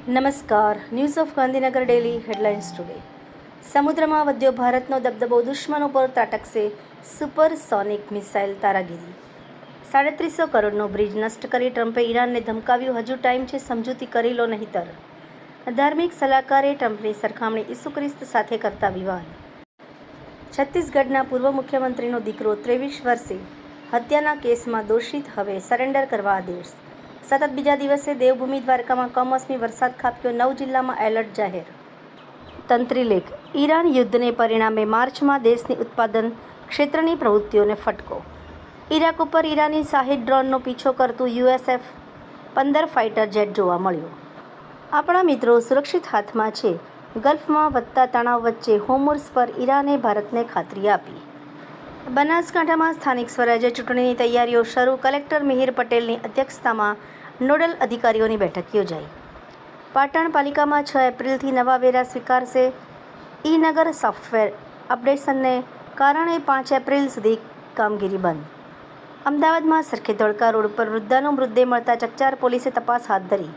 નમસ્કાર. News of Gandhinagar daily headlines today. સમુદ્રમાં વધ્યો ભારતનો દબદબો, દુશ્મનો પર ત્રાટકશે સુપરસોનિક મિસાઇલ તારાગીરી. 350 કરોડનો બ્રિજ નષ્ટ કરી ટ્રમ્પે ઈરાનને ધમકાવ્યું, હજુ ટાઈમ છે, સમજૂતી કરી લો નહીંતર. ધાર્મિક સલાહકારે ટ્રમ્પની સરખામણી ઈસુ ખ્રિસ્ત સાથે કરતા વિવાદ. છત્તીસગઢના પૂર્વ મુખ્યમંત્રીનો દીકરો 23 વર્ષે હત્યાના કેસમાં દોષિત, હવે સરેન્ડર કરવા આદેશ. સતત બીજા દિવસે દેવભૂમિ દ્વારકામાં કમોસમી વરસાદ ખાબક્યો, 9 જિલ્લામાં એલર્ટ જાહેર. તંત્રીલેખ: ઈરાન યુદ્ધને પરિણામે માર્ચમાં દેશની ઉત્પાદન ક્ષેત્રની પ્રવૃત્તિઓને ફટકો. ઈરાક ઉપર ઈરાની શાહિદ ડ્રોનનો પીછો કરતું USF-15 ફાઇટર જેટ જોવા મળ્યું. આપણા મિત્રો સુરક્ષિત હાથમાં છે. ગલ્ફમાં વધતા તણાવ વચ્ચે હોર્મુઝ પર ઈરાને ભારતને ખાતરી આપી. બનાસકાંઠામાં સ્થાનિક સ્વરાજ્ય ચૂંટણીની તૈયારીઓ શરૂ. કલેક્ટર મિહિર પટેલની અધ્યક્ષતામાં નોડલ અધિકારીઓની બેઠક યોજાઈ. પાટણ પાલિકામાં 6 એપ્રિલથી નવા વેરા સ્વીકારશે. ઈ-નગર સોફ્ટવેર અપડેશનને કારણે 5 એપ્રિલ સુધી કામગીરી બંધ. અમદાવાદમાં સરખે ધોળકા રોડ પર વૃદ્ધાનો મૃતદેહ મળતા ચકચાર, પોલીસે તપાસ હાથ ધરી.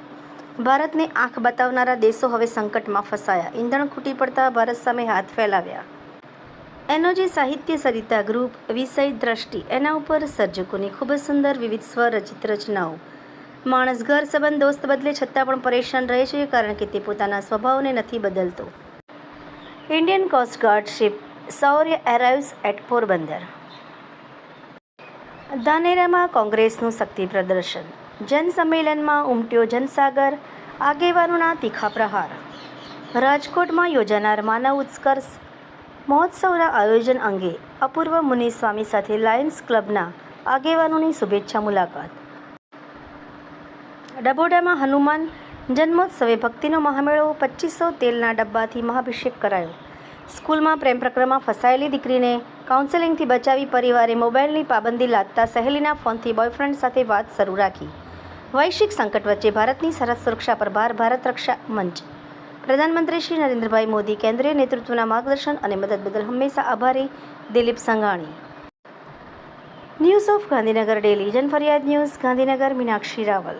ભારતને આંખ બતાવનારા દેશો હવે સંકટમાં ફસાયા. ઈંધણ ખૂટી પડતા ભારત સામે હાથ ફેલાવ્યા. એનોજી સાહિત્ય સરિતા ગ્રુપ વિષય દ્રષ્ટિ. એના ઉપર સર્જકોની ખૂબ જ સુંદર વિવિધ સ્વરચિત રચનાઓ. માણસ ઘર સંબંધ દોસ્ત બદલે છતાં પણ પરેશાન રહે છે, કારણ કે તે પોતાના સ્વભાવને નથી બદલતો. Indian coast guard ship Shaurya arrives at Porbandar. ધાનેરામાં કોંગ્રેસનું શક્તિ પ્રદર્શન. જનસંમેલનમાં ઉમટ્યો જનસાગર, આગેવાનોના તીખા પ્રહાર. રાજકોટમાં યોજાનાર માનવ ઉત્કર્ષ મહોત્સવના આયોજન અંગે અપૂર્વ મુનિસ્વામી સાથે લાયન્સ ક્લબના આગેવાનોની શુભેચ્છા મુલાકાત. ડભોડામાં હનુમાન જન્મોત્સવે ભક્તિનો મહામેળો. 2500 તેલના ડબ્બાથી મહાભિષેક કરાયો. સ્કૂલમાં પ્રેમ પ્રકરણમાં ફસાયેલી દીકરીને કાઉન્સેલિંગથી બચાવી પરિવારે મોબાઈલની પાબંદી લાદતા સહેલીના ફોનથી બોયફ્રેન્ડ સાથે વાત શરૂ રાખી. વૈશ્વિક સંકટ વચ્ચે ભારતની સરહદ સુરક્ષા પર ભાર. ભારત રક્ષા મંચ. પ્રધાનમંત્રી શ્રી નરેન્દ્રભાઈ મોદી કેન્દ્રીય નેતૃત્વના માર્ગદર્શન અને મદદ બદલ હંમેશા આભારી. Dilip Sanghani. News of Gandhinagar daily જનફરિયાદ ન્યૂઝ ગાંધીનગર. મીનાક્ષી રાવલ.